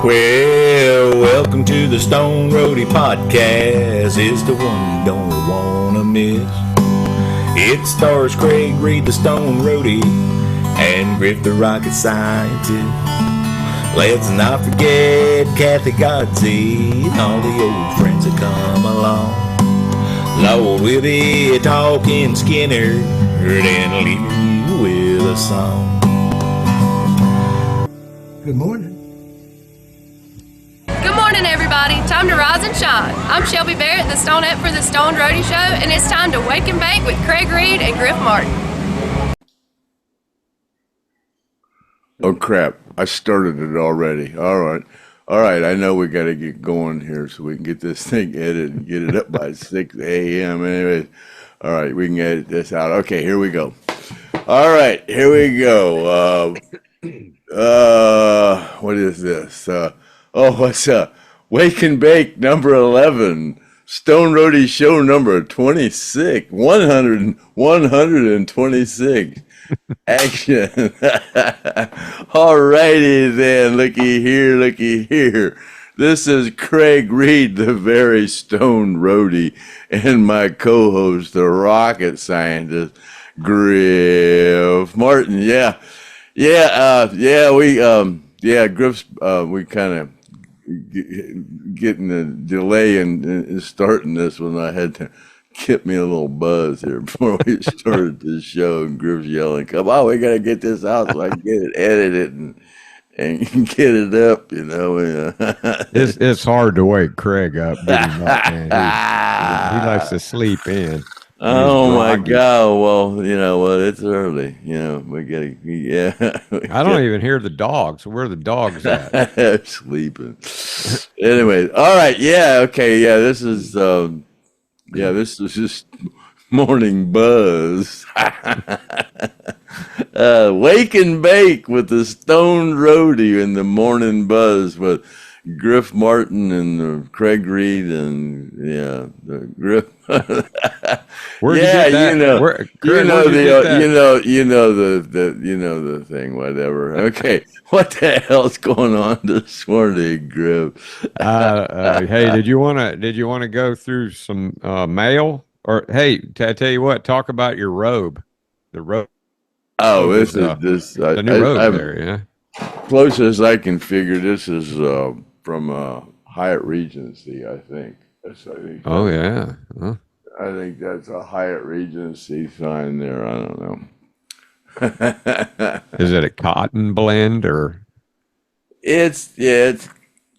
Well, welcome to the Stone Roadie podcast. It's the one you don't want to miss. It stars Craig Reed, the Stone Roadie, and Griff, the rocket scientist. Let's not forget Kathy Godsey and all the old friends that come along. Lord, we'll be talking Skynyrd and leaving you with a song. Good morning. Good morning, everybody. Time to rise and shine. I'm Shelby Barrett, the Stoned for the Stoned Roadie Show, and it's time to wake and bake with Craig Reed and Griff Martin. Oh crap, I started it already. All right. I know we got to get going here so we can get this thing edited and get it up by 6 a.m. Anyway, all right, we can edit this out. Okay, here we go. All right, here we go. What is this? What's Wake and Bake number 11. Stone Roadie show number 26. 126. Action. Alrighty then, looky here. This is Craig Reed, the very Stone Roadie, and my co-host, the rocket scientist, Griff Martin. Griff's we kind of getting a delay in starting this one. I had to get me a little buzz here before we started this show, and Griff's yelling, "Come on, we gotta get this out so I can get it edited and get it up," you know. It's hard to wake Craig up. Man. He likes to sleep in. Oh my God! Well, you know what? It's early. You know, we gotta. I don't even hear the dogs. Where are the dogs at? Sleeping. Anyway, all right. Yeah. Okay. Yeah. This is. This is just morning buzz. Wake and bake with the Stone Roadie in the morning buzz with Griff Martin and Craig Reed and the Griff. Where'd you get that? The thing, whatever. Okay, what the hell's going on this morning, Griff? Hey, did you want to go through some mail? Or hey, I tell you what, talk about your robe. The robe. Oh, this is the new robe there, yeah. Closest I can figure, this is from Hyatt Regency, I think. Oh yeah. Huh. I think that's a Hyatt Regency sign there. I don't know. Is it a cotton blend or? It's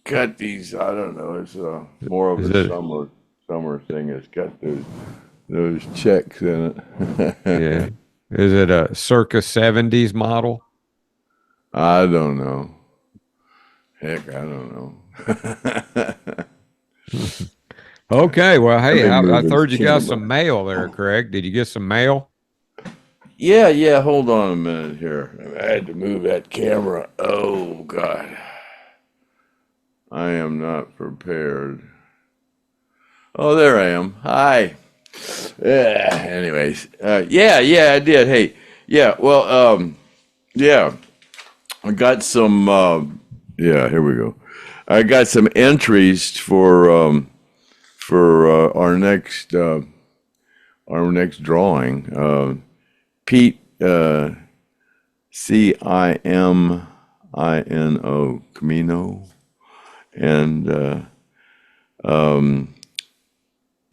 got these. I don't know. It's more of a summer thing. It's got those checks in it. Yeah. Is it a circa 70s model? I don't know. Heck, I don't know. Okay, well, hey, I heard you got some mail there, Craig. Did you get some mail? Yeah. Hold on a minute here. I had to move that camera. Oh, God. I am not prepared. Oh, there I am. Hi. Anyways. I did. Hey. Yeah, well, I got some, here we go. I got some entries for our next drawing. Pete Cimino Camino and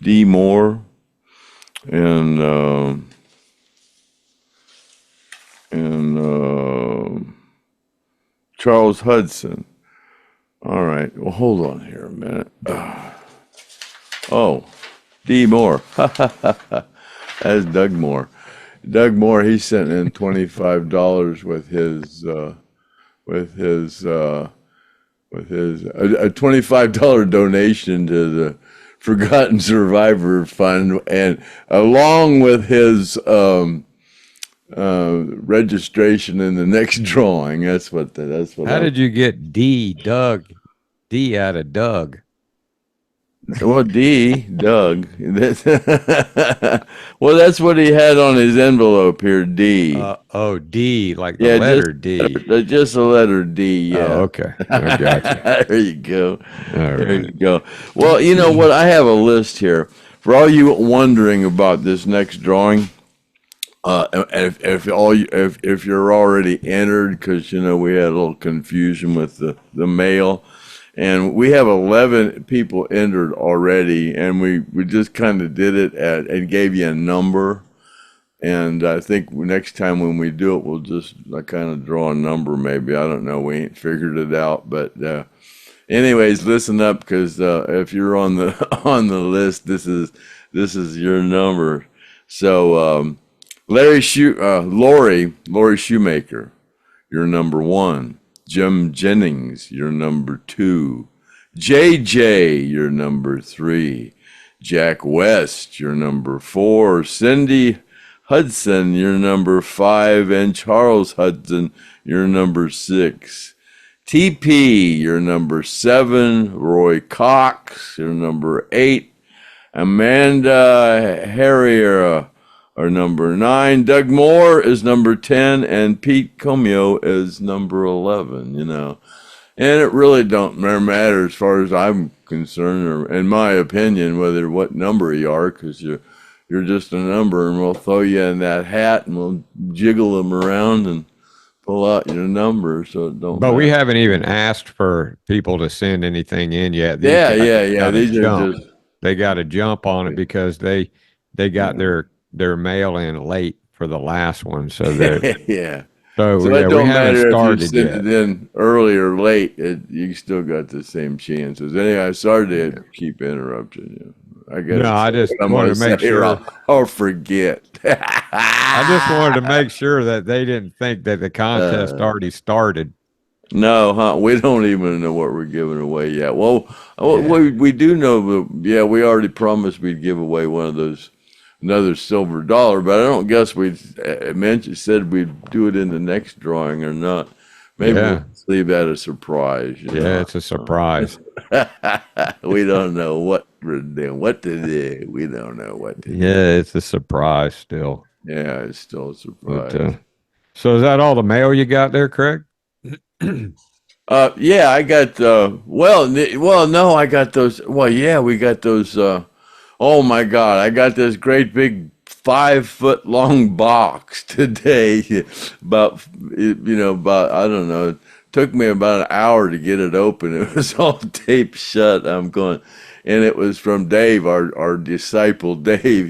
D Moore and Charles Hudson. All right. Well, hold on here a minute. D Moore. That's Doug Moore. Doug Moore, he sent in $25 with a $25 donation to the Forgotten Survivor Fund, and along with his registration in the next drawing. That's what. How did you get D out of Doug? Well, D, Doug. Well, that's what he had on his envelope here, D. Oh, D, like the Yeah, letter D. just the letter D. Oh, Yeah. okay. I got you. There you go. All There you right. go. Well, you know what? I have a list here for all you wondering about this next drawing. If you're already entered, because we had a little confusion with the mail, and we have 11 people entered already, and we just kind of did it and gave you a number. And I think next time when we do it, we'll just kind of draw a number. Maybe, I don't know. We ain't figured it out, but anyways, listen up, because if you're on the on the list, this is your number. So. Lori Shoemaker, you're number 1. Jim Jennings, you're number 2. JJ, you're number 3. Jack West, you're number 4. Cindy Hudson, you're number 5. And Charles Hudson, you're number 6. TP, you're number 7. Roy Cox, you're number 8. Amanda Harrier, are number 9. Doug Moore is number 10, and Pete Comio is number 11. And it really don't matter as far as I'm concerned, or in my opinion, what number you are, because you're just a number, and we'll throw you in that hat, and we'll jiggle them around and pull out your number, so it don't. But we haven't even asked for people to send anything in yet. Yeah. These are just, they got to jump on it because they got their mail in late for the last one, so yeah. So it we don't haven't matter if you started sent yet. it in early or late. You still got the same chances. Anyway, sorry to keep interrupting you. I just wanted to make sure. I'll forget. I just wanted to make sure that they didn't think that the contest already started. No, we don't even know what we're giving away yet. Well, we do know that. We already promised we'd give away one of those. Another silver dollar, but I don't guess we said we'd do it in the next drawing or not. Maybe we'll leave that a surprise. It's a surprise. We don't know what we're doing, what to do. We don't know what to do. Yeah, it's a surprise still. Yeah, it's still a surprise. But, so is that all the mail you got there, Craig? Yeah, I got. No, I got those. Well, yeah, we got those. Oh my God, I got this great big 5-foot long box today. About I don't know. It took me about an hour to get it open. It was all taped shut. I'm going, and it was from Dave, our disciple Dave.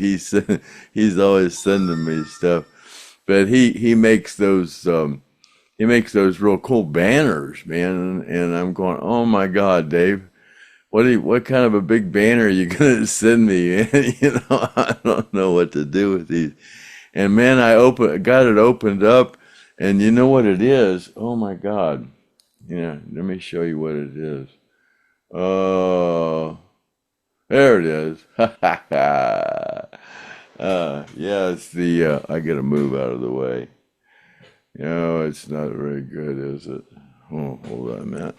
He's always sending me stuff, but he makes those. He makes those real cool banners, man. And I'm going, oh my God, Dave. What kind of a big banner are you gonna send me? I don't know what to do with these. And man, got it opened up, and you know what it is? Oh my God! Yeah, let me show you what it is. Oh, there it is. Yeah, it's the. I gotta move out of the way. It's not very good, is it? Oh, hold on a minute.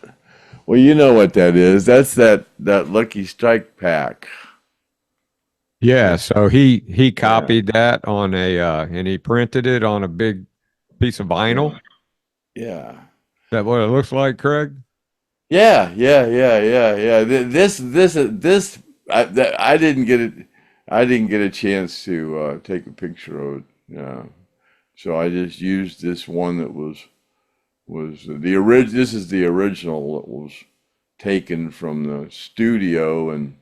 Well, you know what that is. That's that Lucky Strike pack. Yeah, so he copied that on and he printed it on a big piece of vinyl. Yeah. Is that what it looks like, Craig? Yeah. This I didn't get it. I didn't get a chance to take a picture of it. So I just used this one that was the original. This is the original that was taken from the studio, and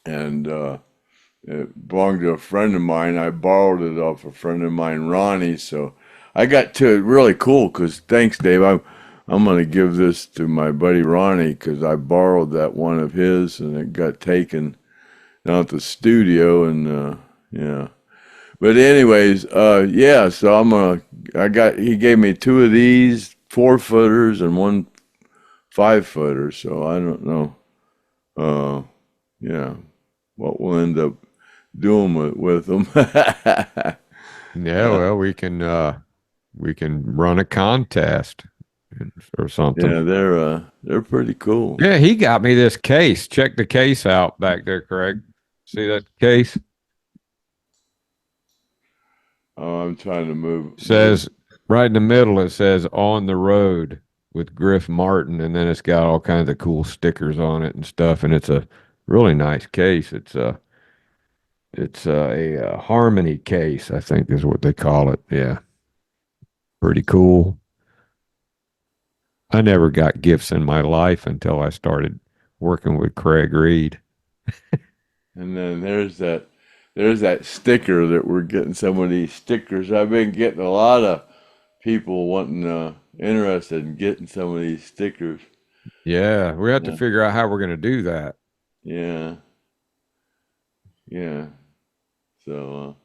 it belonged to a friend of mine. I borrowed it off a friend of mine, Ronnie. So I got to it really cool, because thanks, Dave. I'm going to give this to my buddy Ronnie, because I borrowed that one of his, and it got taken down at the studio, and yeah. But anyways, yeah. So he gave me 2 of these 4-footers and 1 5-footer. So I don't know, yeah, what we'll end up doing with them. Yeah, well, we can run a contest. or something. Yeah, they're pretty cool. Yeah, he got me this case. Check the case out back there, Craig. See that case? Oh, I'm trying to move. Says right in the middle, it says "On the Road" with Griff Martin, and then it's got all kinds of cool stickers on it and stuff. And it's a really nice case. It's a harmony case, I think is what they call it. Yeah, pretty cool. I never got gifts in my life until I started working with Craig Reed. And then there's that sticker that we're getting. Some of these stickers. I've been getting a lot of people wanting interested in getting some of these stickers. Yeah, we have to figure out how we're going to do that. Yeah. Yeah. So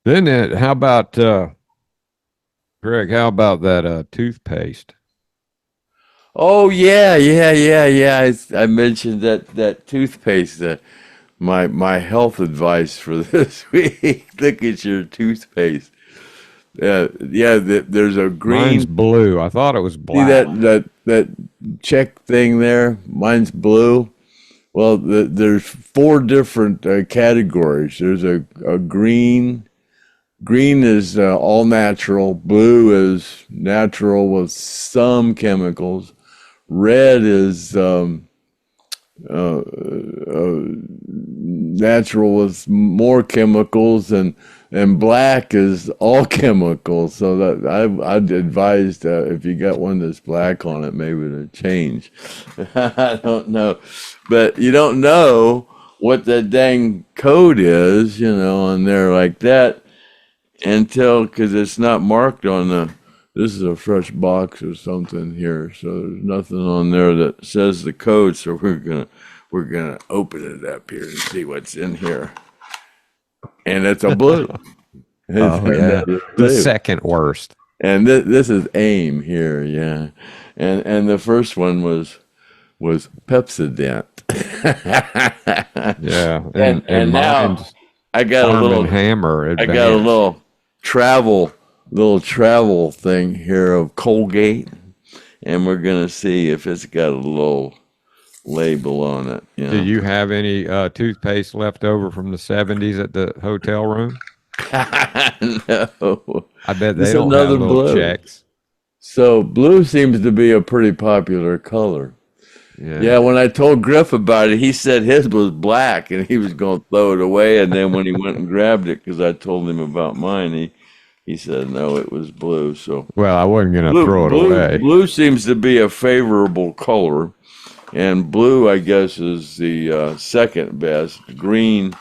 Then how about Greg? How about that toothpaste? oh yeah. I mentioned that toothpaste. My health advice for this week. Look at your toothpaste. There's a green. Mine's blue. I thought it was See black. that check thing there? Mine's blue. Well, there's 4 different categories. There's a green. Green is all natural. Blue is natural with some chemicals. Red is natural with more chemicals, and black is all chemicals. So that I'd advised if you got one that's black on it, maybe to change. I don't know, but you don't know what the dang code is, on there like that until because it's not marked on the. This is a fresh box or something here, so there's nothing on there that says the code. So we're gonna open it up here and see what's in here. And it's a blue. Oh yeah, the second worst. And this is AIM here, yeah. And the first one was Pepsodent. Yeah, and now I got a little Hammer. I got a little travel thing here of Colgate, and we're gonna see if it's got a little label on it. Do you have any toothpaste left over from the 70s at the hotel room? No. I bet they It's don't have another little blue. checks. So blue seems to be a pretty popular color. Yeah, when I told Griff about it, he said his was black and he was going to throw it away. And then when he went and grabbed it, because I told him about mine, he said no, it was blue. So well, I wasn't going to throw it away. Blue seems to be a favorable color, and blue, I guess, is the second best. Green,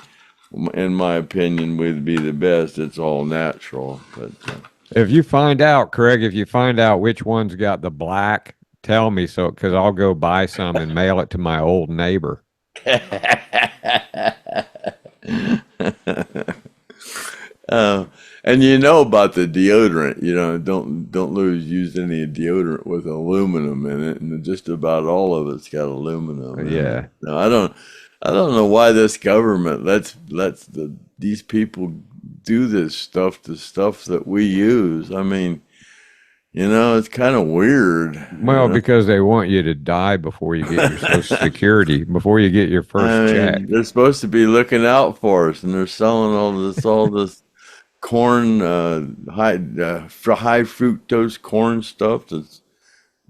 in my opinion, would be the best. It's all natural. But if you find out, Craig, which one's got the black, tell me so, because I'll go buy some and mail it to my old neighbor. And about the deodorant, don't use any deodorant with aluminum in it, and just about all of it's got aluminum. Yeah. No, I don't know why this government lets these people do this stuff, the stuff that we use. I mean, it's kind of weird. Well, because they want you to die before you get your Social Security, before you get your first check. They're supposed to be looking out for us, and they're selling all this corn, high fructose corn stuff that's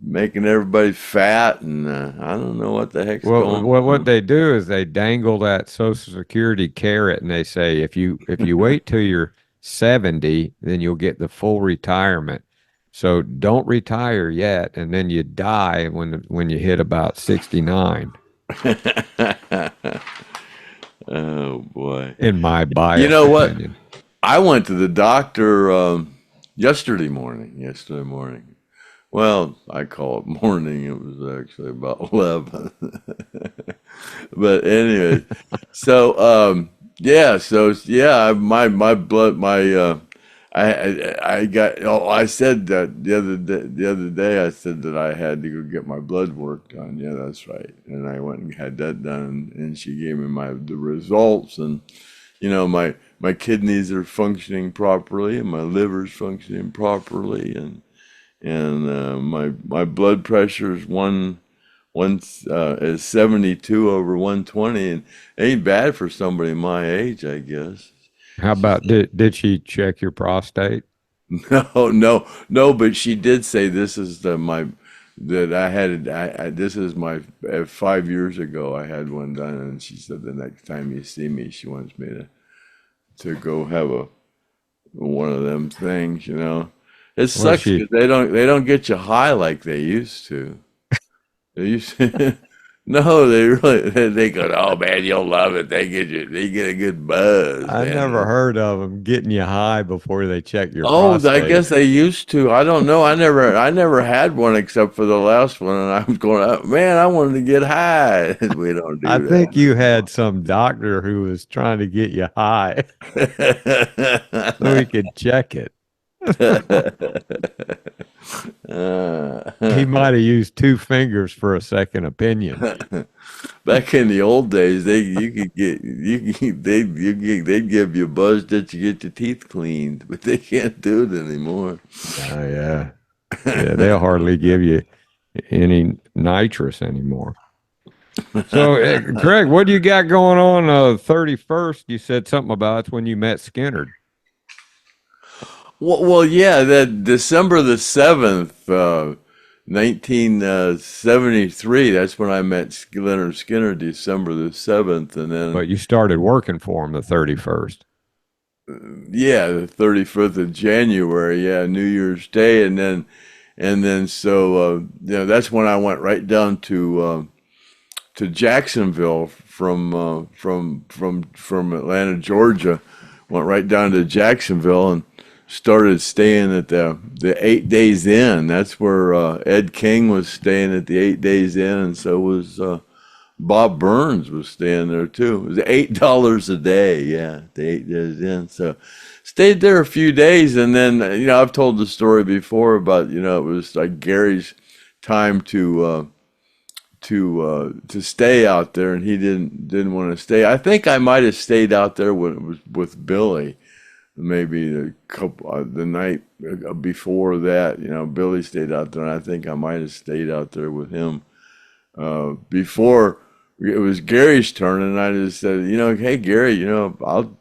making everybody fat, and I don't know what the heck's going on. Well, what they do is they dangle that Social Security carrot, and they say if you wait till you're 70, then you'll get the full retirement. So don't retire yet, and then you die when you hit about 69. Oh boy! In my bias, you know what? opinion. I went to the doctor yesterday morning. Well, I call it morning. It was actually about 11. But anyway, my blood, I got. Oh, I said that the other day. I said that I had to go get my blood work done. Yeah, that's right. And I went and had that done, and she gave me the results, and my kidneys are functioning properly, and my liver's functioning properly, and and my blood pressure is is 72 over 120, and ain't bad for somebody my age, I guess. How about did she check your prostate? No, but she did say this is that I had this is my 5 years ago I had one done, and she said the next time you see me, she wants me to go have one of them things, you know. It sucks because they don't get you high like they used to. They used to, no, they go, oh man, you'll love it. They get a good buzz. I never heard of them getting you high before they check your I prostate. guess they used to. I don't know. I never had one except for the last one, and I was going, oh, man, I wanted to get high. We don't do that. I think you had some doctor who was trying to get you high so he could check it. He might have used 2 fingers for a second opinion. Back in the old days, they'd give you a buzz that you get your teeth cleaned, but they can't do it anymore. Oh yeah, they'll hardly give you any nitrous anymore. So, Craig, what do you got going on 31st? You said something about it's when you met Skynyrd. Well, yeah, that December the 7th, 1973. That's when I met Lynyrd Skynyrd, December the 7th, and then. But you started working for him the 31st. Yeah, the 31st of January. Yeah, New Year's Day, and then so that's when I went right down to Jacksonville from Atlanta, Georgia. Went right down to Jacksonville and started staying at the 8 Days Inn. That's where Ed King was staying at the 8 Days Inn, and so was Bob Burns was staying there too. It was $8 a day, yeah, the 8 Days Inn. So stayed there a few days, and then I've told the story before about it was like Gary's time to stay out there, and he didn't want to stay. I think I might have stayed out there when it was with Billy. Maybe the night before that, Billy stayed out there, and I think I might have stayed out there with him before it was Gary's turn. And I just said, hey Gary, I'll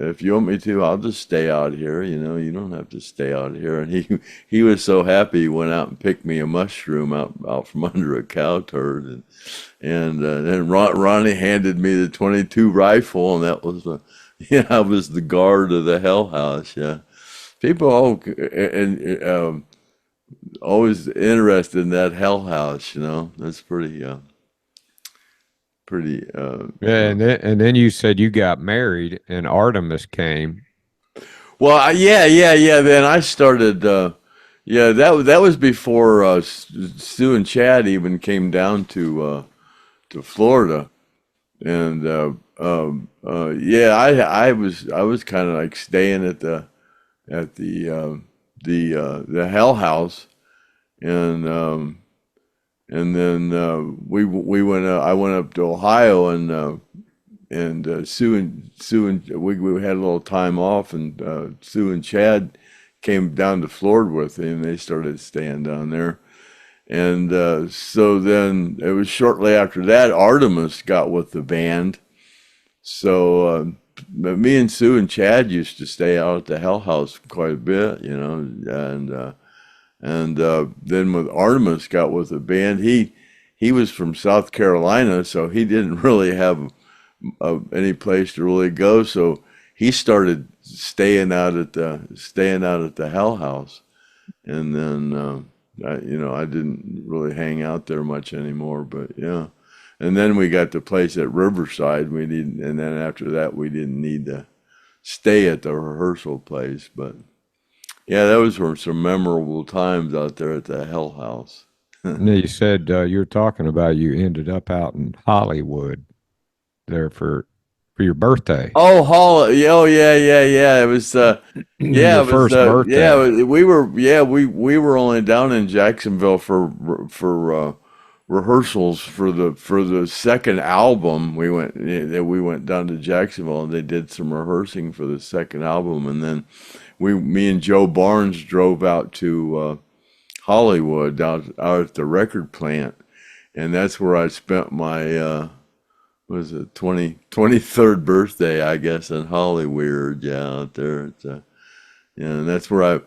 if you want me to, I'll just stay out here. You don't have to stay out here. And he was so happy. He went out and picked me a mushroom out from under a cow turd, and then Ronnie handed me the .22 rifle, and that was I was the guard of the Hell House. Yeah, people always interested in that Hell House. That's pretty. Yeah, and then you said you got married, and Artimus came. Well, yeah. Then I started. That was before Stu and Chad even came down to Florida, and I was kind of like staying at the Hell House, and then we went. I went up to Ohio, and Sue and we had a little time off, and Sue and Chad came down to Florida with me, and they started staying down there. And so then it was shortly after that Artimus got with the band. So me and Sue and Chad used to stay out at the Hell House quite a bit, and then when Artimus got with the band, he was from South Carolina, so he didn't really have any place to really go. So he started staying out at the Hell House, and then I didn't really hang out there much anymore. But yeah, and then we got the place at Riverside. And then after that, we didn't need to stay at the rehearsal place. But yeah, that was some memorable times out there at the Hell House. Now you said you were talking about you ended up out in Hollywood there for your birthday. Oh, yeah. It was your first birthday. Yeah, we were only down in Jacksonville for rehearsals for the second album. We went down to Jacksonville, and they did some rehearsing for the second album, and then me and Joe Barnes drove out to Hollywood, out at the record plant, and that's where I spent my 23rd birthday, I guess, in Hollywood. Yeah, out there. And that's where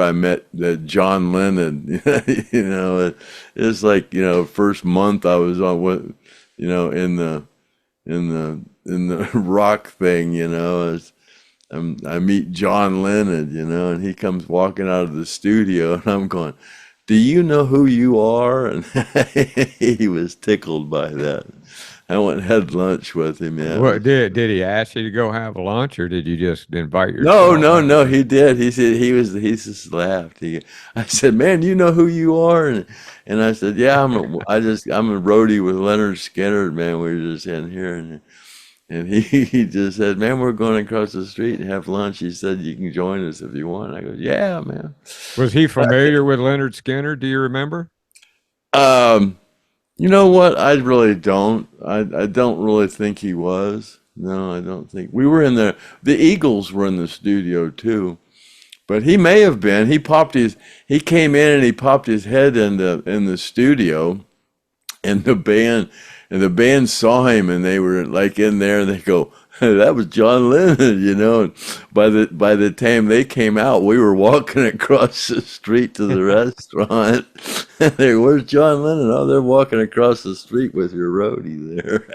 I met John Lennon. It's like, first month I was on in the rock thing. I meet John Lennon, and he comes walking out of the studio, and I'm going, "Do you know who you are?" And he was tickled by that. I went and had lunch with him. Yeah. What did he ask you to go have lunch, or did you just invite yourself? No. He did. He said he just laughed. I said, "Man, you know who you are?" And I said, "Yeah, I'm a roadie with Lynyrd Skynyrd, man. We were just in here." And he just said, "Man, we're going across the street and have lunch." He said, "You can join us if you want." I go, "Yeah, man." Was he familiar with Lynyrd Skynyrd? Do you remember? You know what? I really don't. I don't really think he was. No, I don't think. We were in the Eagles were in the studio too, but he may have been. He came in and he popped his head in the studio, and the band saw him, and they were like in there, and they go, "That was John Lennon," And by the time they came out, we were walking across the street to the restaurant. And "Where's John Lennon?" "Oh, they're walking across the street with your roadie there."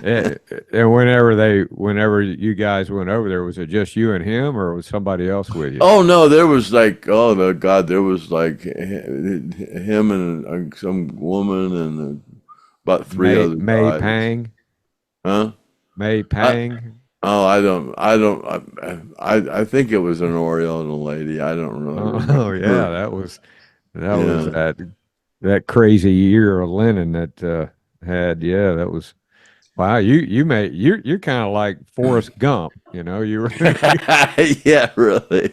And whenever you guys went over there, was it just you and him, or was somebody else with you? Oh no, there was like, oh no, God, there was like him and some woman and about three other May guys. Pang. Huh? May Pang. I think it was an Oriental lady. I don't really remember. Oh yeah, that was that crazy year of Lennon that had. Yeah, that was. Wow, you're kind of like Forrest Gump, you were. Yeah, really.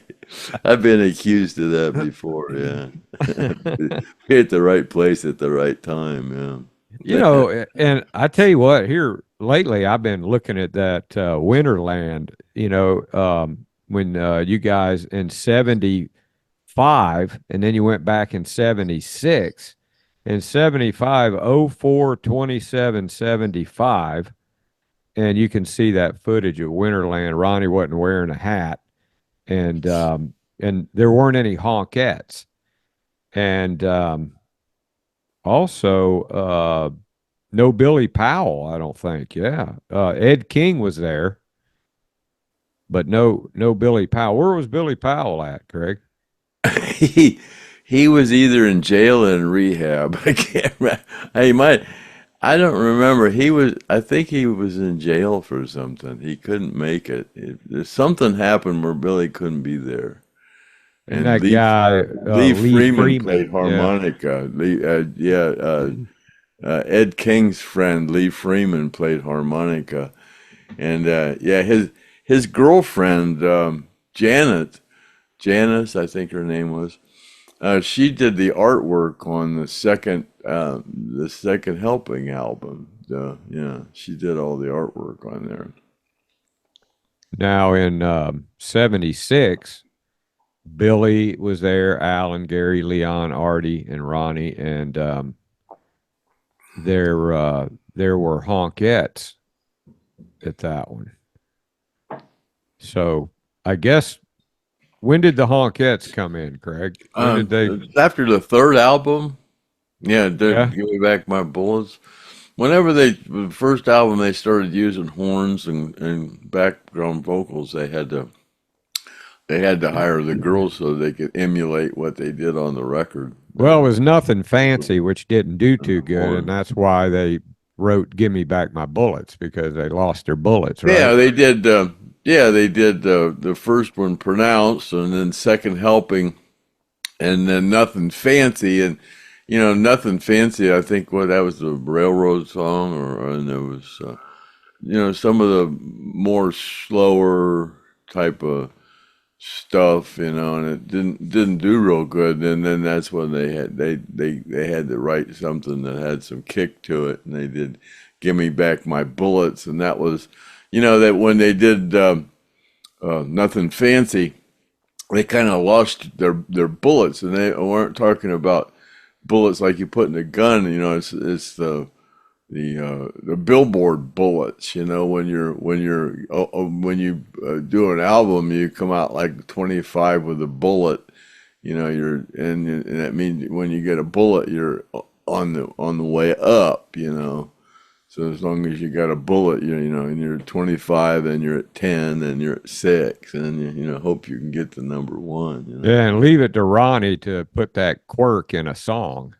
I've been accused of that before. Yeah, be at the right place at the right time. Yeah. And I tell you what, here lately I've been looking at that Winterland. When you guys in '75, and then you went back in '76. In '75, 04, 27, 75, and you can see that footage of Winterland. Ronnie wasn't wearing a hat, and there weren't any honkettes, and also no Billy Powell. I don't think. Yeah, Ed King was there, but no Billy Powell. Where was Billy Powell at, Craig? He was either in jail or in rehab. I can't remember. I don't remember. I think he was in jail for something. He couldn't make it. Something happened where Billy couldn't be there. And that guy, Lee Freeman played harmonica. Ed King's friend, Lee Freeman, played harmonica. And his girlfriend, Janice, I think her name was, she did the artwork on the second helping album. She did all the artwork on there. Now in '76, Billy was there, Alan, Gary, Leon, Artie, and Ronnie, and there were honkettes at that one. So I guess. When did the honkettes come in, Craig? When did they? After the third album. Yeah, Give Me Back My Bullets. Whenever the first album, they started using horns and background vocals. They had to hire the girls so they could emulate what they did on the record. Well, it was Nothing Fancy, which didn't do too good, and that's why they wrote "Give Me Back My Bullets," because they lost their bullets. Right? Yeah, they did. They did the first one, Pronounced, and then Second Helping, and then Nothing Fancy. And, Nothing Fancy, I think that was the Railroad song, and there was, some of the more slower type of stuff, you know, and it didn't do real good. And then that's when they had to write something that had some kick to it, and they did "Give Me Back My Bullets," and that was, you know, that when they did Nothing Fancy, they kind of lost their bullets, and they weren't talking about bullets like you put in a gun. You know, it's the billboard bullets. You know, when you do an album, you come out like 25 with a bullet. You know, and that means when you get a bullet, you're on the way up. You know, so as long as you got a bullet, you know, and you're 25, and you're at 10, and you're at 6, and you know, hope you can get to number 1. You know? Yeah, and leave it to Ronnie to put that quirk in a song,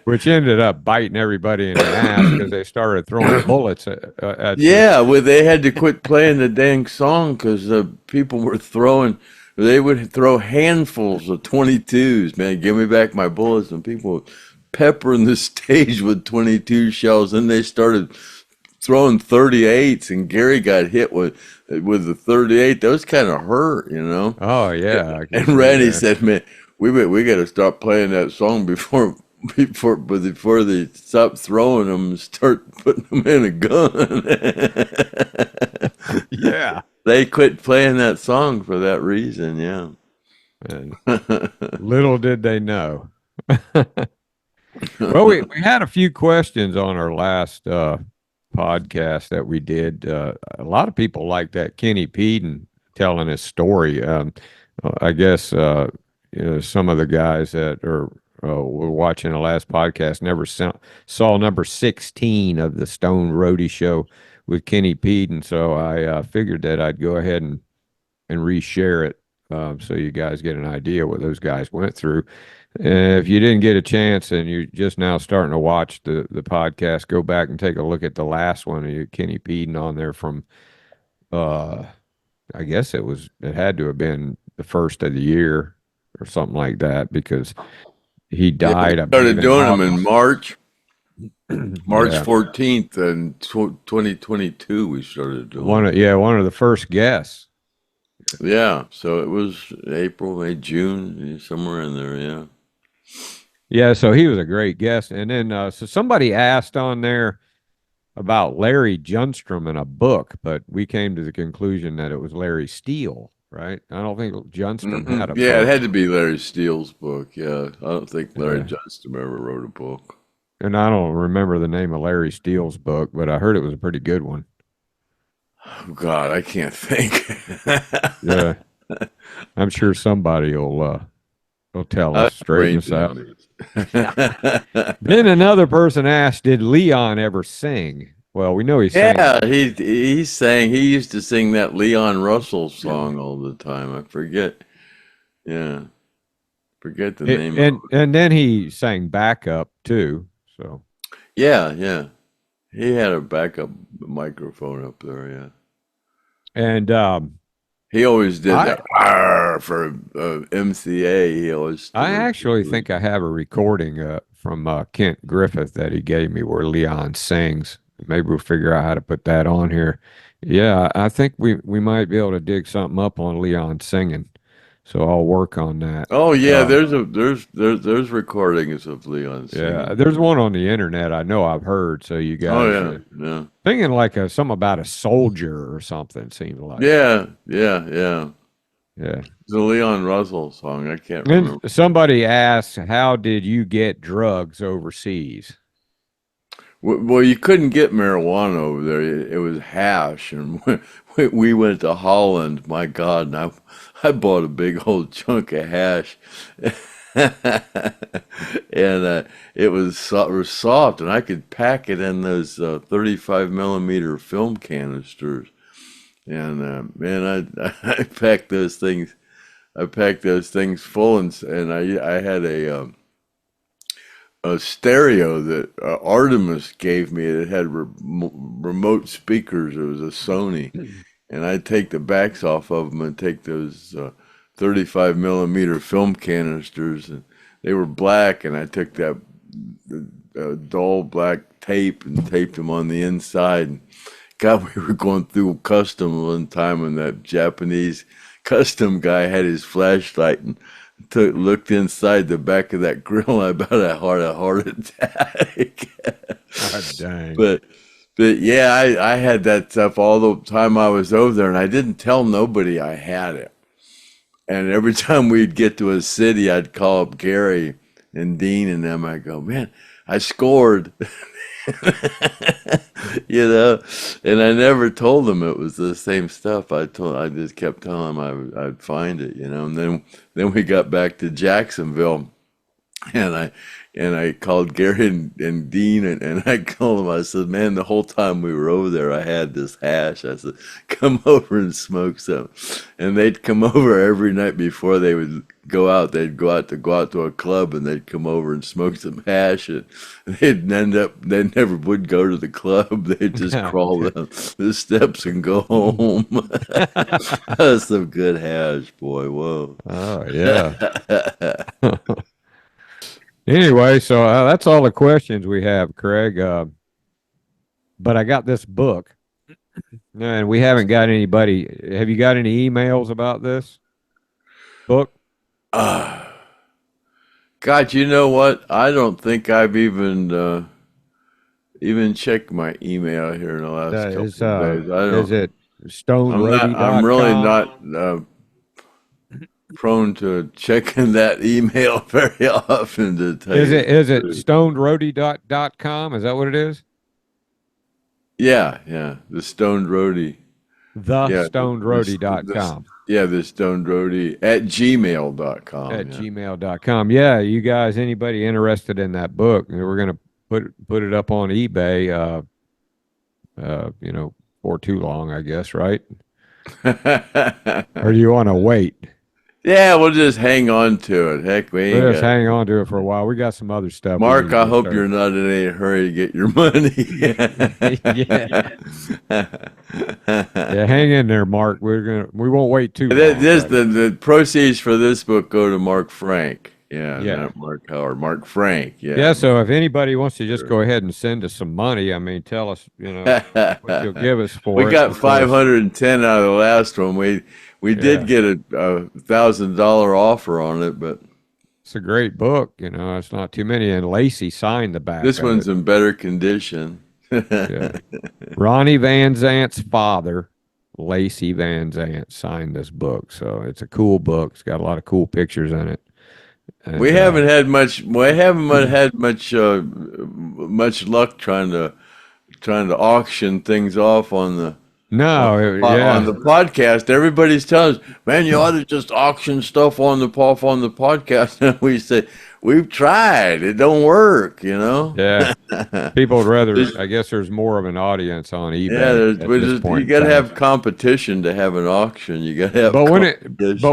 which ended up biting everybody in the ass because they started throwing bullets at Yeah, well, they had to quit playing the dang song because people were throwing. They would throw handfuls of 22s, man. Give me back my bullets, and people would peppering the stage with 22 shells. Then they started throwing 38s, and Gary got hit with the 38. Those kind of hurt, you know. Oh yeah, And Randy said, "Man, we got to stop playing that song before they stop throwing them and start putting them in a gun." Yeah, they quit playing that song for that reason. Yeah. and little did they know. Well, we had a few questions on our last podcast that we did. A lot of people like that Kenny Peden telling his story. I guess you know, some of the guys that were watching the last podcast never saw number 16 of the Stone Roadie show with Kenny Peden, so I figured that I'd go ahead and reshare it so you guys get an idea what those guys went through. If you didn't get a chance and you're just now starting to watch the podcast, go back and take a look at the last one. Kenny Peden on there from, I guess it had to have been the first of the year or something like that, because he died. We started doing them in March Yeah. 14th and 2022. We started doing one of the first guests. Yeah, so it was April, May, June, somewhere in there. Yeah. Yeah, so he was a great guest. And then so somebody asked on there about Larry Junstrom in a book, but we came to the conclusion that it was Larry Steele, right? I don't think Junstrom had a book. Yeah, it had to be Larry Steele's book. Yeah, I don't think Larry Junstrom ever wrote a book. And I don't remember the name of Larry Steele's book, but I heard it was a pretty good one. Oh, God, I can't think. Yeah, I'm sure somebody will tell us, straighten us out. Then another person asked, "Did Leon ever sing?" Well, we know he sang. Yeah, he sang. He used to sing that Leon Russell song all the time. I forget. Yeah, forget the name. And then he sang backup too. So yeah, he had a backup microphone up there. Yeah, and he always did that for MCA. He always. I actually think I have a recording from Kent Griffith that he gave me where Leon sings. Maybe we'll figure out how to put that on here. Yeah, I think we might be able to dig something up on Leon singing. So I'll work on that. Oh yeah, there's recordings of Leon singing. Yeah, there's one on the internet I know I've heard. So you guys, yeah, singing like something about a soldier or something seemed like. Yeah. Yeah. It's a Leon Russell song. I can't remember. And somebody asked, "How did you get drugs overseas?" Well, you couldn't get marijuana over there. It was hash, and we went to Holland. My God, and I bought a big old chunk of hash, and it was soft, and I could pack it in those 35 millimeter film canisters. And man, I packed those things. I packed those things full, and I had a stereo that Artimus gave me. It had remote speakers. It was a Sony, and I'd take the backs off of them and take those 35 millimeter film canisters, and they were black, and I took that dull black tape and taped them on the inside. And God, we were going through custom one time, and that Japanese custom guy had his flashlight and looked inside the back of that grill. I about had a heart attack. God dang. But yeah, I had that stuff all the time I was over there, and I didn't tell nobody I had it. And every time we'd get to a city, I'd call up Gary and Dean and them. I go, man, I scored. You know, and I never told them it was the same stuff. I just kept telling them I'd find it, you know. And then we got back to Jacksonville, and I called Gary and Dean, and I told them, I said, man, the whole time we were over there, I had this hash. I said, come over and smoke some. And they'd come over every night before they would go out. They'd go out to a club, and they'd come over and smoke some hash. And they never would go to the club. They'd just crawl down the steps and go home. That's some good hash, boy. Whoa. Oh, yeah. Anyway, so that's all the questions we have, Craig. But I got this book, and we haven't got anybody. Have you got any emails about this book? God, you know what? I don't think I've even checked my email here in the last couple of days. I don't. Is it StoneRoadie.com? I'm really not prone to checking that email very often. To tell Is you it StoneRoadie.com? Is that what it is? Yeah, the Stoned Roadie. StoneRoadie.com. Yeah, the Stoned Roadie at gmail.com. Gmail.com. Yeah, you guys, anybody interested in that book, we're going to put it up on eBay, for too long, I guess, right? Or do you want to wait? Yeah, we'll just hang on to it. Heck, we'll just hang on to it for a while. We got some other stuff. Mark, I hope you're not in any hurry to get your money. Yeah, hang in there, Mark. We won't wait too long. The proceeds for this book go to Mark Frank. Yeah, not Mark Howard. Mark Frank. Yeah. Yeah. So if anybody wants to just go ahead and send us some money, I mean, tell us, what you'll give us for it. We got 510 out of the last one. We did get a $1,000 offer on it, but it's a great book. It's not too many. And Lacey signed the back. This one's in better condition. Yeah. Ronnie Van Zant's father, Lacey Van Zant, signed this book. So it's a cool book. It's got a lot of cool pictures in it. And, we haven't had much luck trying to auction things off on the on the podcast. Everybody's telling us, man, you ought to just auction stuff on the podcast. And we say, we've tried, it don't work. Yeah, people would rather. I guess there's more of an audience on eBay. Yeah, you got to have competition to have an auction. You got to have. But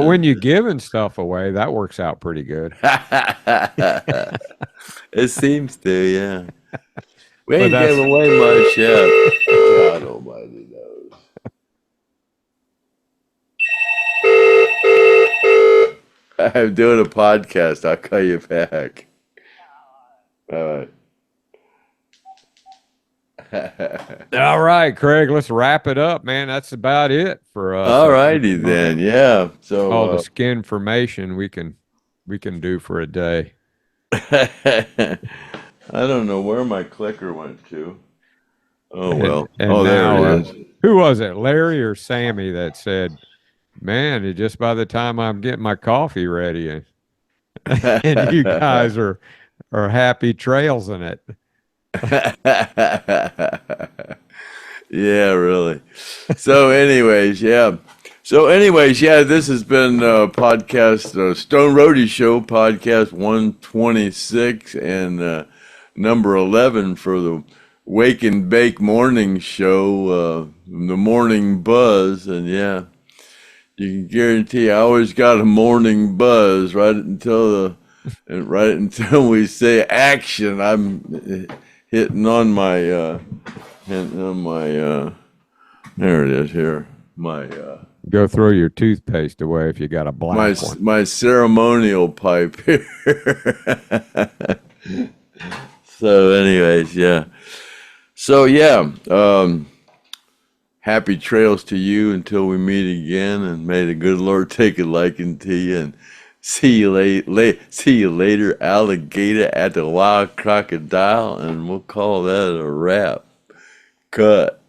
when you're giving stuff away, that works out pretty good. It seems to, yeah. We ain't giving away much yet. God Almighty knows. I'm doing a podcast. I'll call you back. All right. All right, Craig. Let's wrap it up, man. That's about it for us. All righty then. Yeah. So all the skin formation we can do for a day. I don't know where my clicker went to. Oh, well. And there it is. Who was it, Larry or Sammy, that said, man, just by the time I'm getting my coffee ready and you guys are happy trails in it. Yeah, really. So anyways, this has been podcast Stone Roadie Show, podcast 126 and number 11 for the Wake and Bake morning show, the morning buzz. And yeah, you can guarantee I always got a morning buzz right until we say action. I'm hitting on my there it is here. Go throw your toothpaste away if you got a black one. My ceremonial pipe here. So anyways, yeah. So yeah, happy trails to you until we meet again, and may the good Lord take a liking to you, and see you later, alligator at the wild crocodile, and we'll call that a wrap. Cut.